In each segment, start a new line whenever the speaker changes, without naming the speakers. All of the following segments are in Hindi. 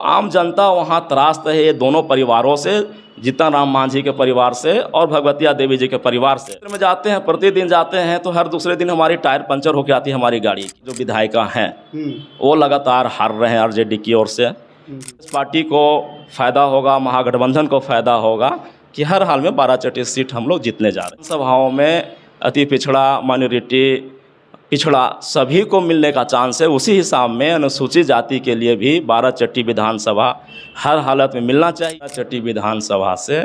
आम जनता वहाँ त्रास्त है ये दोनों परिवारों से, जीतन राम मांझी के परिवार से और भगवतिया देवी जी के परिवार से। में जाते हैं, प्रतिदिन जाते हैं तो हर दूसरे दिन हमारी टायर पंचर होकर आती है हमारी गाड़ी। जो विधायिका हैं वो लगातार हार रहे हैं आरजेडी की ओर से। इस पार्टी को फ़ायदा होगा, महागठबंधन को फ़ायदा होगा कि हर हाल में 12 सीट हम लोग जीतने जा रहे हैं। सभाओं में अति पिछड़ा, माइनॉरिटी, पिछड़ा सभी को मिलने का चांस है। उसी हिसाब में अनुसूचित जाति के लिए भी 12 विधानसभा हर हालत में मिलना चाहिए। 12 विधानसभा से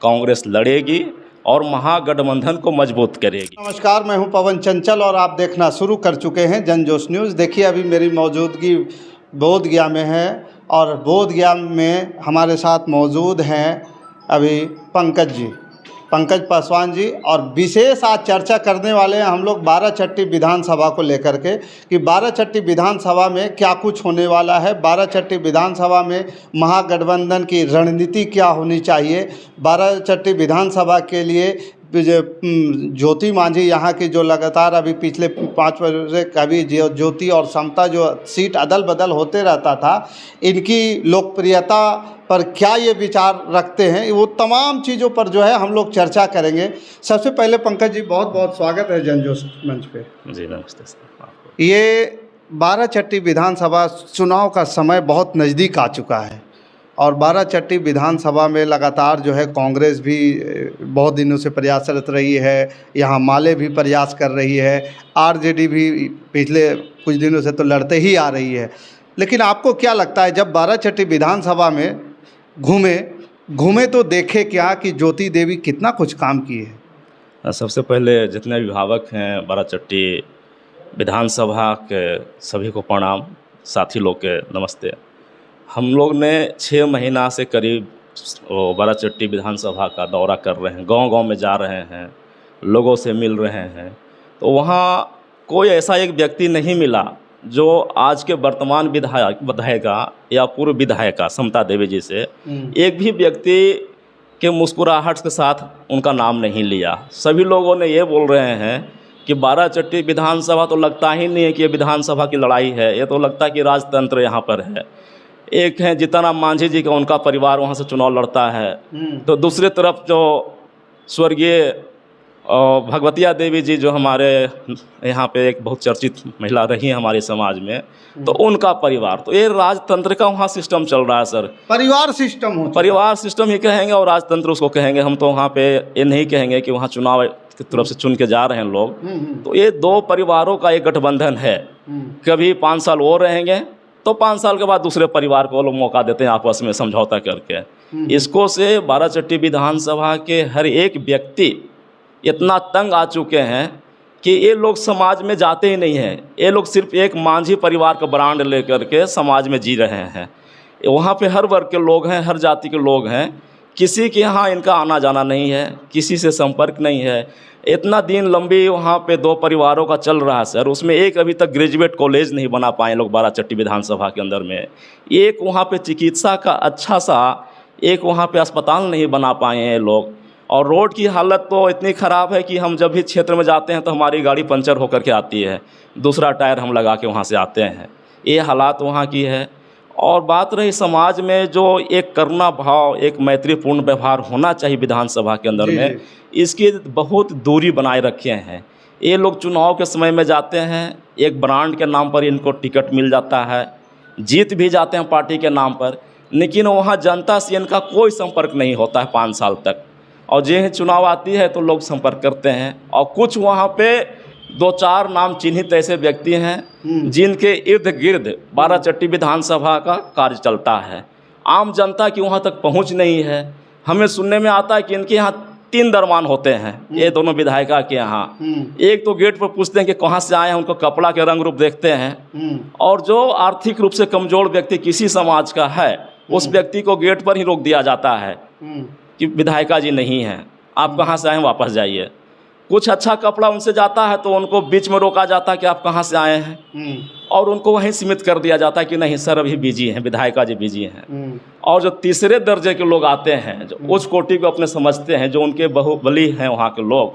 कांग्रेस लड़ेगी और महागठबंधन को मजबूत करेगी।
नमस्कार, मैं हूं पवन चंचल और आप देखना शुरू कर चुके हैं जनजोश न्यूज़। देखिए, अभी मेरी मौजूदगी बोधगया में है और बोधगया में हमारे साथ मौजूद हैं अभी पंकज पासवान जी, और विशेष आज चर्चा करने वाले हैं हम लोग 12 विधानसभा को लेकर के कि 12 विधानसभा में क्या कुछ होने वाला है। 12 विधानसभा में महागठबंधन की रणनीति क्या होनी चाहिए। 12 विधानसभा के लिए ज्योति मांझी यहाँ की जो लगातार अभी पिछले 5 वर्ष से कभी ज्योति और समता जो सीट अदल बदल होते रहता था, इनकी लोकप्रियता पर क्या ये विचार रखते हैं, वो तमाम चीज़ों पर जो है हम लोग चर्चा करेंगे। सबसे पहले पंकज जी, बहुत बहुत स्वागत है जनजोश मंच पे।
जी नमस्ते सर।
ये 12 विधानसभा चुनाव का समय बहुत नज़दीक आ चुका है और 12 विधानसभा में लगातार जो है कांग्रेस भी बहुत दिनों से प्रयासरत रही है, यहाँ माले भी प्रयास कर रही है, आरजेडी भी पिछले कुछ दिनों से तो लड़ते ही आ रही है। लेकिन आपको क्या लगता है, जब 12 विधानसभा में घूमे तो देखे क्या कि ज्योति देवी कितना कुछ काम किए है?
सबसे पहले जितने अभिभावक हैं 12 विधानसभा के सभी को प्रणाम, साथी लोग के नमस्ते। हम लोग ने 6 महीना से करीब 12 विधानसभा का दौरा कर रहे हैं, गांव-गांव में जा रहे हैं, लोगों से मिल रहे हैं। तो वहाँ कोई ऐसा एक व्यक्ति नहीं मिला जो आज के वर्तमान विधायिका या पूर्व विधायिका समता देवी जी से एक भी व्यक्ति के मुस्कुराहट के साथ उनका नाम नहीं लिया। सभी लोगों ने ये बोल रहे हैं कि 12 विधानसभा तो लगता ही नहीं है कि ये विधानसभा की लड़ाई है, ये तो लगता है कि राजतंत्र यहाँ पर है। एक है जीतन राम मांझी जी का, उनका परिवार वहाँ से चुनाव लड़ता है, तो दूसरी तरफ जो स्वर्गीय भगवतिया देवी जी जो हमारे यहाँ पे एक बहुत चर्चित महिला रही है हमारे समाज में, तो उनका परिवार, तो ये राजतंत्र का वहाँ सिस्टम चल रहा है सर।
परिवार सिस्टम हो,
परिवार सिस्टम ही कहेंगे और राजतंत्र उसको कहेंगे। हम तो वहाँ पे ये नहीं कहेंगे कि वहाँ चुनाव की तरफ से चुन के जा रहे हैं लोग। तो ये 2 परिवारों का एक गठबंधन है। कभी 5 साल वो रहेंगे तो 5 साल के बाद दूसरे परिवार को लोग मौका देते हैं आपस में समझौता करके। इसको से 12 विधानसभा के हर एक व्यक्ति इतना तंग आ चुके हैं कि ये लोग समाज में जाते ही नहीं हैं। ये लोग सिर्फ एक मांझी परिवार का ब्रांड लेकर के समाज में जी रहे हैं। वहाँ पे हर वर्ग के लोग हैं, हर जाति के लोग हैं, किसी के यहाँ इनका आना जाना नहीं है, किसी से संपर्क नहीं है। इतना दिन लंबी वहाँ पे 2 परिवारों का चल रहा है सर, उसमें एक अभी तक ग्रेजुएट कॉलेज नहीं बना पाए लोग 12 विधानसभा के अंदर में। एक वहाँ पे चिकित्सा का अच्छा सा एक वहाँ पे अस्पताल नहीं बना पाए हैं लोग। और रोड की हालत तो इतनी ख़राब है कि हम जब भी क्षेत्र में जाते हैं तो हमारी गाड़ी पंचर होकर के आती है, दूसरा टायर हम लगा के वहाँ से आते हैं। ये हालात वहाँ की है। और बात रही समाज में जो एक करुणा भाव, एक मैत्रीपूर्ण व्यवहार होना चाहिए विधानसभा के अंदर में, इसकी बहुत दूरी बनाए रखे हैं। ये लोग चुनाव के समय में जाते हैं, एक ब्रांड के नाम पर इनको टिकट मिल जाता है, जीत भी जाते हैं पार्टी के नाम पर, लेकिन वहाँ जनता से इनका कोई संपर्क नहीं होता है 5 साल तक। और जो चुनाव आती है तो लोग संपर्क करते हैं और कुछ वहाँ पे 2-4 नाम चिन्हित ऐसे व्यक्ति हैं जिनके इर्द गिर्द 12 विधानसभा का कार्य चलता है। आम जनता की वहाँ तक पहुँच नहीं है। हमें सुनने में आता है कि इनके यहाँ 3 दरमान होते हैं, ये दोनों विधायिका के यहाँ। एक तो गेट पर पूछते हैं कि कहाँ से आए हैं, उनको कपड़ा के रंग रूप देखते हैं, और जो आर्थिक रूप से कमज़ोर व्यक्ति किसी समाज का है उस व्यक्ति को गेट पर ही रोक दिया जाता है कि विधायिका जी नहीं हैं, आप कहाँ से आए हैं, वापस जाइए। कुछ अच्छा कपड़ा उनसे जाता है तो उनको बीच में रोका जाता है कि आप कहाँ से आए हैं, और उनको वहीं सीमित कर दिया जाता है कि नहीं सर अभी बिजी हैं, विधायिका जी बिजी हैं। और जो तीसरे दर्जे के लोग आते हैं, जो उच्च कोटि को अपने समझते हैं, जो उनके बाहुबली हैं वहाँ के लोग,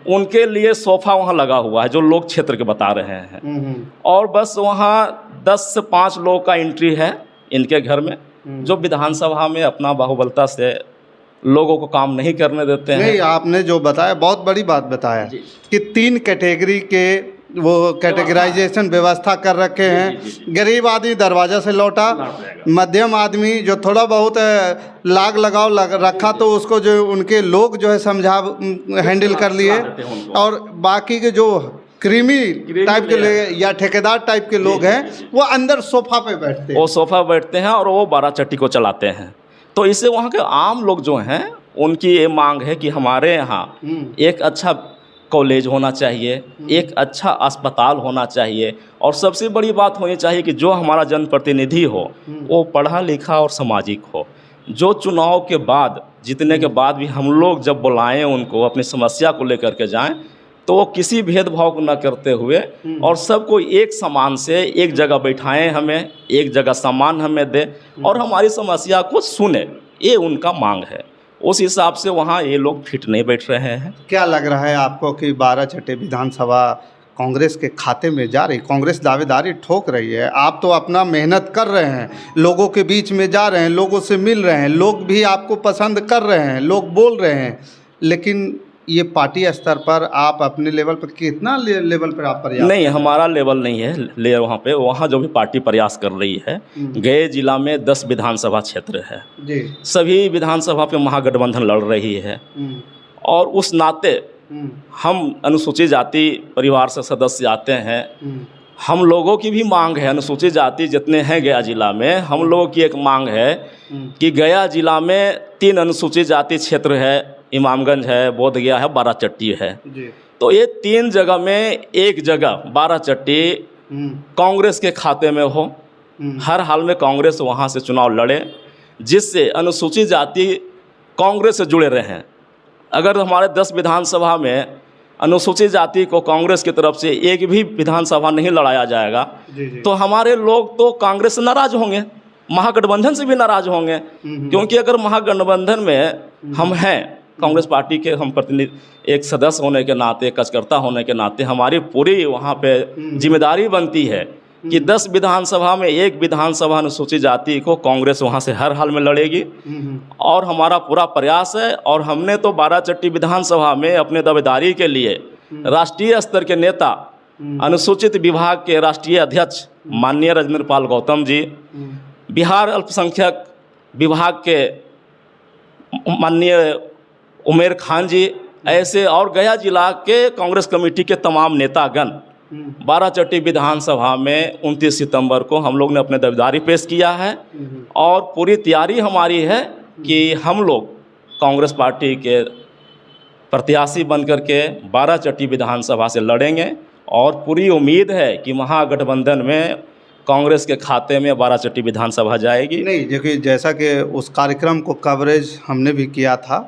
उनके लिए सोफा वहाँ लगा हुआ है जो लोग क्षेत्र के बता रहे हैं। और बस वहाँ 10 से 5 लोग का एंट्री है, इनके घर में, जो विधानसभा में अपना बाहुबलता से लोगों को काम नहीं करने देते हैं।
नहीं, आपने जो बताया बहुत बड़ी बात बताया कि 3 कैटेगरी के वो कैटेगराइजेशन व्यवस्था कर रखे हैं। गरीब आदमी दरवाजा से लौटा, मध्यम आदमी जो थोड़ा बहुत लाग लगाव रखा तो उसको जो उनके लोग जो है समझा हैंडल कर लिए, और बाकी के जो क्रीमी टाइप के या ठेकेदार टाइप के लोग हैं वो अंदर सोफा पे बैठते हैं।
वो सोफा बैठते हैं और वो 12 चट्टी को चलाते हैं। तो इससे वहाँ के आम लोग जो हैं उनकी ये मांग है कि हमारे यहाँ एक अच्छा कॉलेज होना चाहिए, एक अच्छा अस्पताल होना चाहिए, और सबसे बड़ी बात होनी चाहिए कि जो हमारा जनप्रतिनिधि हो वो पढ़ा लिखा और सामाजिक हो। जो चुनाव के बाद जीतने के बाद भी हम लोग जब बुलाएं उनको अपनी समस्या को लेकर के जाएं तो वो किसी भेदभाव को न करते हुए और सबको एक समान से एक जगह बैठाएं, हमें एक जगह सामान हमें दे और हमारी समस्या को सुने, ये उनका मांग है। उस हिसाब से वहाँ ये लोग फिट नहीं बैठ रहे हैं।
क्या लग रहा है आपको कि 12 चट्टी विधानसभा कांग्रेस के खाते में जा रही? कांग्रेस दावेदारी ठोक रही है, आप तो अपना मेहनत कर रहे हैं, लोगों के बीच में जा रहे हैं, लोगों से मिल रहे हैं, लोग भी आपको पसंद कर रहे हैं, लोग बोल रहे हैं, लेकिन ये पार्टी स्तर पर आप अपने लेवल पर कितना लेवल पर आप प्रयास?
नहीं, हमारा लेवल नहीं है ले वहाँ जो भी पार्टी प्रयास कर रही है, गए जिला में 10 विधानसभा क्षेत्र है
जी,
सभी विधानसभा पे महागठबंधन लड़ रही है, और उस नाते हम अनुसूचित जाति परिवार से सदस्य आते हैं। हम लोगों की भी मांग है, अनुसूचित जाति जितने हैं गया जिला में, हम लोगों की एक मांग है कि गया जिला में 3 अनुसूचित जाति क्षेत्र है, इमामगंज है, बोधगया है, 12 चट्टी है जी। तो ये 3 जगह में एक जगह 12 चट्टी कांग्रेस के खाते में हो, हर हाल में कांग्रेस वहाँ से चुनाव लड़े, जिससे अनुसूचित जाति कांग्रेस से जुड़े रहें। अगर हमारे 10 विधानसभा में अनुसूचित जाति को कांग्रेस की तरफ से एक भी विधानसभा नहीं लड़ाया जाएगा जी। तो हमारे लोग तो कांग्रेस से नाराज होंगे, महागठबंधन से भी नाराज होंगे, क्योंकि अगर महागठबंधन में हम हैं, कांग्रेस पार्टी के हम प्रतिनिधि एक सदस्य होने के नाते, कार्यकर्ता होने के नाते हमारी पूरी वहाँ पे जिम्मेदारी बनती है कि 10 विधानसभा में एक विधानसभा अनुसूचित जाति को कांग्रेस वहाँ से हर हाल में लड़ेगी, और हमारा पूरा प्रयास है। और हमने तो 12 चट्टी विधानसभा में अपने दावेदारी के लिए राष्ट्रीय स्तर के नेता, अनुसूचित विभाग के राष्ट्रीय अध्यक्ष माननीय राजेंद्र पाल गौतम जी, बिहार अल्पसंख्यक विभाग के माननीय उमेर खान जी, ऐसे और गया जिला के कांग्रेस कमेटी के तमाम नेतागण 12 चट्टी विधानसभा में 29 सितंबर को हम लोग ने अपने दावेदारी पेश किया है, और पूरी तैयारी हमारी है कि हम लोग कांग्रेस पार्टी के प्रत्याशी बनकर के 12 चट्टी विधानसभा से लड़ेंगे, और पूरी उम्मीद है कि महागठबंधन में कांग्रेस के खाते में 12 चट्टी विधानसभा जाएगी।
नहीं, देखिए जैसा कि उस कार्यक्रम को कवरेज हमने भी किया था,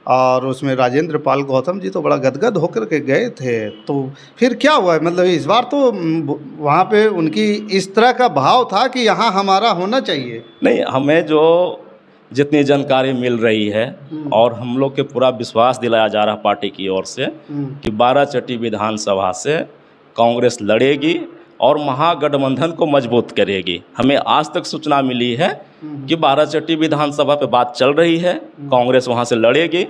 और उसमें राजेंद्र पाल गौतम जी तो बड़ा गदगद होकर के गए थे, तो फिर क्या हुआ? मतलब इस बार तो वहाँ पे उनकी इस तरह का भाव था कि यहाँ हमारा होना चाहिए।
नहीं, हमें जो जितनी जानकारी मिल रही है और हम लोग के पूरा विश्वास दिलाया जा रहा पार्टी की ओर से कि 12 चट्टी विधानसभा से कांग्रेस लड़ेगी और महागठबंधन को मजबूत करेगी। हमें आज तक सूचना मिली है कि 12 चट्टी विधानसभा पे बात चल रही है, कांग्रेस वहां से लड़ेगी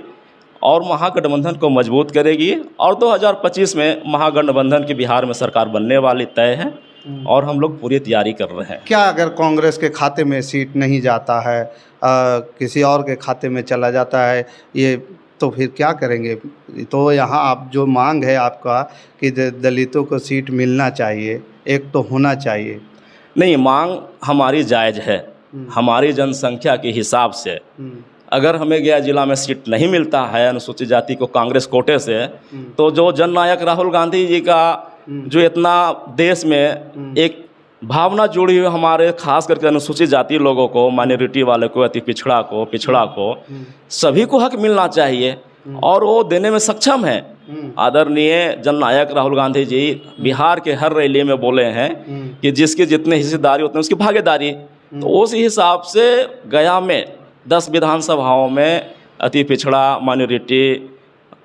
और महागठबंधन को मजबूत करेगी, और 2025 में महागठबंधन की बिहार में सरकार बनने वाली तय है, और हम लोग पूरी तैयारी कर रहे हैं।
क्या अगर कांग्रेस के खाते में सीट नहीं जाता है, किसी और के खाते में चला जाता है, ये तो फिर क्या करेंगे? तो यहाँ आप जो मांग है आपका कि दलितों को सीट मिलना चाहिए, एक तो होना चाहिए।
नहीं, मांग हमारी जायज़ है। हमारी जनसंख्या के हिसाब से अगर हमें गया जिला में सीट नहीं मिलता है अनुसूचित जाति को कांग्रेस कोटे से, तो जो जननायक राहुल गांधी जी का जो इतना देश में एक भावना जुड़ी हुई हमारे खास करके अनुसूचित जाति लोगों को, माइनॉरिटी वाले को, अति पिछड़ा को सभी को हक मिलना चाहिए, और वो देने में सक्षम है। आदरणीय जननायक राहुल गांधी जी बिहार के हर रैली में बोले हैं कि जिसकी जितनी हिस्सेदारी उतनी उसकी भागीदारी। तो उस हिसाब से गया में 10 विधानसभाओं में अति पिछड़ा, माइनॉरिटी,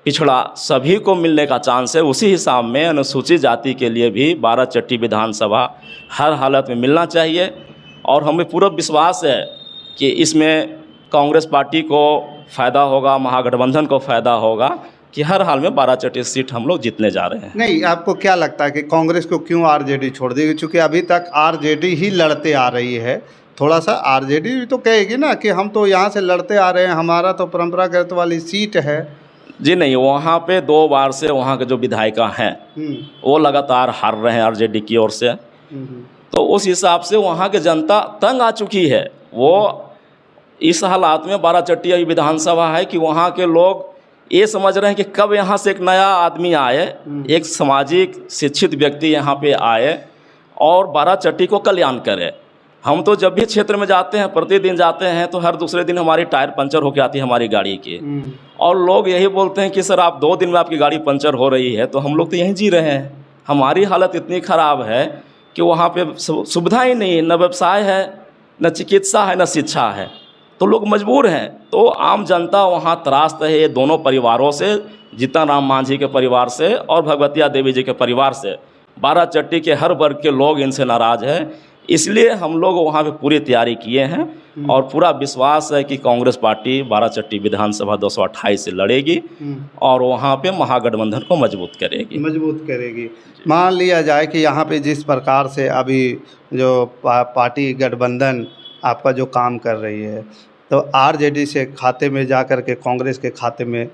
पिछड़ा सभी को मिलने का चांस है। उसी हिसाब में अनुसूचित जाति के लिए भी 12 चट्टी विधानसभा हर हालत में मिलना चाहिए, और हमें पूरा विश्वास है कि इसमें कांग्रेस पार्टी को फ़ायदा होगा, महागठबंधन को फ़ायदा होगा कि हर हाल में बाराचट्टी सीट हम लोग जीतने जा रहे हैं।
नहीं, आपको क्या लगता है कि कांग्रेस को क्यों आरजेडी छोड़ देगी? क्योंकि अभी तक आरजेडी ही लड़ते आ रही है। थोड़ा सा आरजेडी भी तो कहेगी ना कि हम तो यहाँ से लड़ते आ रहे हैं, हमारा तो परंपरागत वाली सीट है।
जी नहीं, वहाँ पे 2 बार से वहाँ के जो विधायिका हैं वो लगातार हार रहे हैं आरजेडी की ओर से। तो उस हिसाब से वहाँ की जनता तंग आ चुकी है। वो इस हालात में बाराचट्टी विधानसभा है कि वहाँ के लोग ये समझ रहे हैं कि कब यहाँ से एक नया आदमी आए, एक सामाजिक शिक्षित व्यक्ति यहाँ पे आए और बाराचट्टी को कल्याण करे। हम तो जब भी क्षेत्र में जाते हैं, प्रतिदिन जाते हैं, तो हर दूसरे दिन हमारी टायर पंचर होकर आती है हमारी गाड़ी की। और लोग यही बोलते हैं कि सर आप 2 दिन में आपकी गाड़ी पंचर हो रही है, तो हम लोग तो यहीं जी रहे हैं। हमारी हालत इतनी ख़राब है कि वहाँ पे सुविधा ही नहीं है, न व्यवसाय है, न चिकित्सा है, न शिक्षा है, तो लोग मजबूर हैं। तो आम जनता वहाँ त्रास्त है ये दोनों परिवारों से, जीतन राम मांझी के परिवार से और भगवतिया देवी जी के परिवार से। बाराचट्टी के हर वर्ग के लोग इनसे नाराज़ हैं, इसलिए हम लोग वहाँ पे पूरी तैयारी किए हैं और पूरा विश्वास है कि कांग्रेस पार्टी बाराचट्टी विधानसभा 228 से लड़ेगी और वहाँ पे महागठबंधन को मजबूत करेगी।
मान लिया जाए कि यहाँ पे जिस प्रकार से अभी जो पार्टी गठबंधन आपका जो काम कर रही है, तो आरजेडी से खाते में जा कर के कांग्रेस के खाते में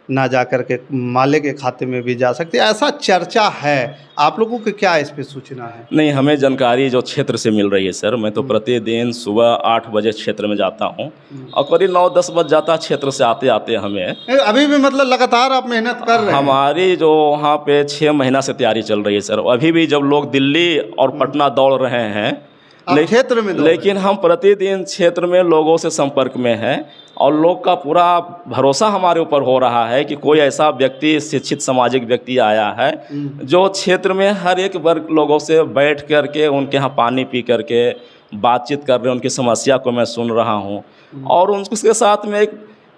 ना जा कर के माले के खाते में भी जा सकती है, ऐसा चर्चा है। आप लोगों को क्या इस पे सूचना है?
नहीं, हमें जानकारी जो क्षेत्र से मिल रही है सर, मैं तो प्रतिदिन सुबह 8 बजे क्षेत्र में जाता हूँ और करीब 9-10 बज जाता है क्षेत्र से आते आते हमें।
अभी भी मतलब लगातार आप मेहनत कर रहे हैं?
हमारी जो वहाँ पे 6 महीना से तैयारी चल रही है सर। अभी भी जब लोग दिल्ली और पटना दौड़ रहे हैं
क्षेत्र में,
लेकिन हम प्रतिदिन क्षेत्र में लोगों से संपर्क में हैं और लोग का पूरा भरोसा हमारे ऊपर हो रहा है कि कोई ऐसा व्यक्ति, शिक्षित सामाजिक व्यक्ति आया है जो क्षेत्र में हर एक वर्ग लोगों से बैठ कर के उनके यहाँ पानी पी करके बातचीत कर रहे हैं, उनकी समस्या को मैं सुन रहा हूँ और उसके साथ में एक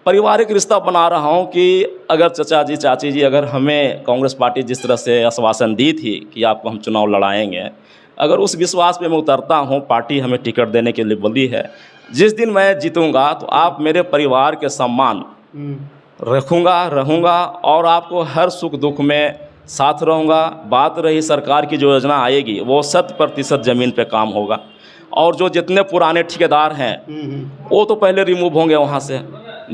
पारिवारिक रिश्ता बना रहा हूँ कि अगर चाचा जी, चाची जी, अगर हमें कांग्रेस पार्टी जिस तरह से आश्वासन दी थी कि आपको हम चुनाव लड़ाएंगे, अगर उस विश्वास पे मैं उतरता हूँ, पार्टी हमें टिकट देने के लिए बोली है, जिस दिन मैं जीतूंगा तो आप मेरे परिवार के सम्मान रहूँगा और आपको हर सुख दुख में साथ रहूँगा। बात रही सरकार की जो योजना आएगी वो 100% ज़मीन पे काम होगा और जो जितने पुराने ठेकेदार हैं वो तो पहले रिमूव होंगे वहाँ से।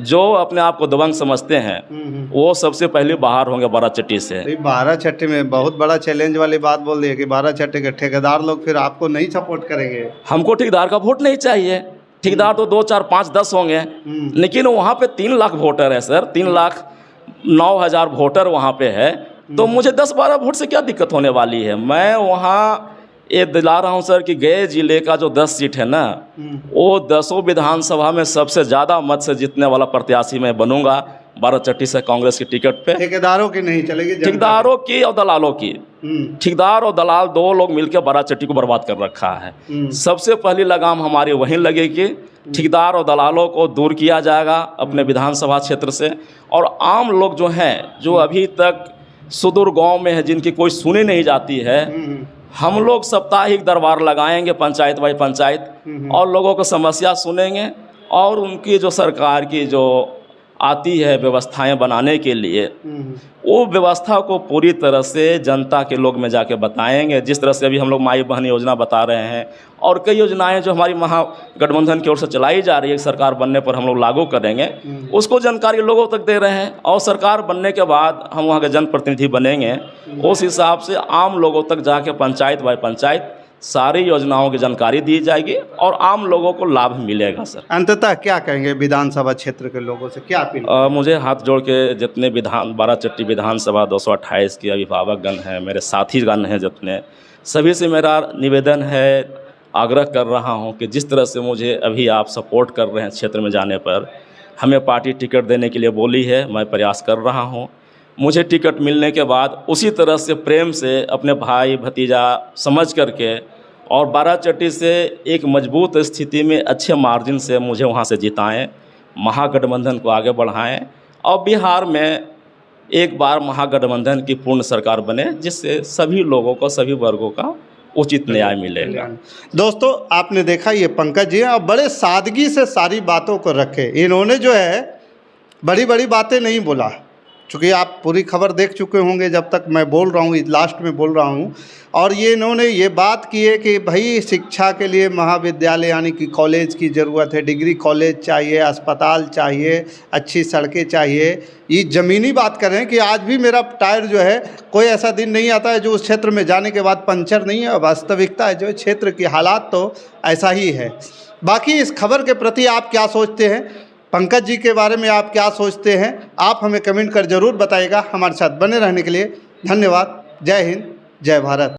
जो अपने आप को दबंग समझते हैं वो सबसे पहले बाहर होंगे बाराचट्टी से।
बाराचट्टी में बहुत बड़ा चैलेंज वाली बात बोल दी है कि बाराचट्टी के ठेकेदार लोग फिर आपको नहीं सपोर्ट करेंगे।
हमको ठेकेदार का वोट नहीं चाहिए, ठेकेदार तो 2, 4, 5, 10 होंगे, लेकिन वहाँ पे 3 लाख वोटर है सर, 3,09,000 वोटर वहाँ पे है, तो मुझे 10-12 वोट से क्या दिक्कत होने वाली है। मैं वहाँ ये दिला रहा हूँ सर कि गए जिले का जो 10 सीट है ना, वो 10 विधानसभा में सबसे ज़्यादा मत से जीतने वाला प्रत्याशी मैं बनूंगा बाराचट्टी से कांग्रेस की टिकट पे।
ठेकेदारों की नहीं चलेगी,
ठेकेदारों की और दलालों की। ठेकेदार और दलाल 2 लोग मिलकर बाराचट्टी को बर्बाद कर रखा है। सबसे पहली लगाम हमारी वहीं लगेगी, ठेकेदार और दलालों को दूर किया जाएगा अपने विधानसभा क्षेत्र से। और आम लोग जो हैं, जो अभी तक सुदूर गाँव में है, जिनकी कोई सुनी नहीं जाती है, हम लोग साप्ताहिक दरबार लगाएंगे पंचायत बाई पंचायत और लोगों को समस्या सुनेंगे और उनकी जो सरकार की जो आती है व्यवस्थाएं बनाने के लिए, वो व्यवस्था को पूरी तरह से जनता के लोग में जाके बताएंगे। जिस तरह से अभी हम लोग माई बहन योजना बता रहे हैं और कई योजनाएं जो हमारी महागठबंधन की ओर से चलाई जा रही है, सरकार बनने पर हम लोग लागू करेंगे, उसको जानकारी लोगों तक दे रहे हैं। और सरकार बनने के बाद हम वहाँ के जनप्रतिनिधि बनेंगे, उस हिसाब से आम लोगों तक जाके पंचायत बाई पंचायत सारी योजनाओं की जानकारी दी जाएगी और आम लोगों को लाभ मिलेगा। सर
अंततः क्या कहेंगे विधानसभा क्षेत्र के लोगों से, क्या अपील?
मुझे हाथ जोड़ के जितने बाराचट्टी विधानसभा 228 के अभिभावकगण हैं, मेरे साथीगण हैं जितने, सभी से मेरा निवेदन है, आग्रह कर रहा हूं कि जिस तरह से मुझे अभी आप सपोर्ट कर रहे हैं क्षेत्र में जाने पर, हमें पार्टी टिकट देने के लिए बोली है, मैं प्रयास कर रहा हूं। मुझे टिकट मिलने के बाद उसी तरह से प्रेम से अपने भाई भतीजा समझ करके और बाराचट्टी से एक मजबूत स्थिति में अच्छे मार्जिन से मुझे वहां से जिताएं, महागठबंधन को आगे बढ़ाएं और बिहार में एक बार महागठबंधन की पूर्ण सरकार बने, जिससे सभी लोगों को, सभी वर्गों का उचित न्याय मिलेगा।
दोस्तों आपने देखा ये पंकज जी हैं और बड़े सादगी से सारी बातों को रखे। इन्होंने जो है बड़ी बड़ी बातें नहीं बोला, चूँकि आप पूरी खबर देख चुके होंगे जब तक मैं बोल रहा हूँ, लास्ट में बोल रहा हूँ। और ये इन्होंने ये बात की है कि भाई शिक्षा के लिए महाविद्यालय यानी कि कॉलेज की ज़रूरत है, डिग्री कॉलेज चाहिए, अस्पताल चाहिए, अच्छी सड़कें चाहिए। ये ज़मीनी बात कर रहे हैं कि आज भी मेरा टायर जो है कोई ऐसा दिन नहीं आता है जो उस क्षेत्र में जाने के बाद पंचर नहीं है। वास्तविकता है जो क्षेत्र की हालात तो ऐसा ही है। बाकी इस खबर के प्रति आप क्या सोचते हैं, पंकज जी के बारे में आप क्या सोचते हैं, आप हमें कमेंट कर ज़रूर बताइएगा। हमारे साथ बने रहने के लिए धन्यवाद। जय हिंद, जय भारत।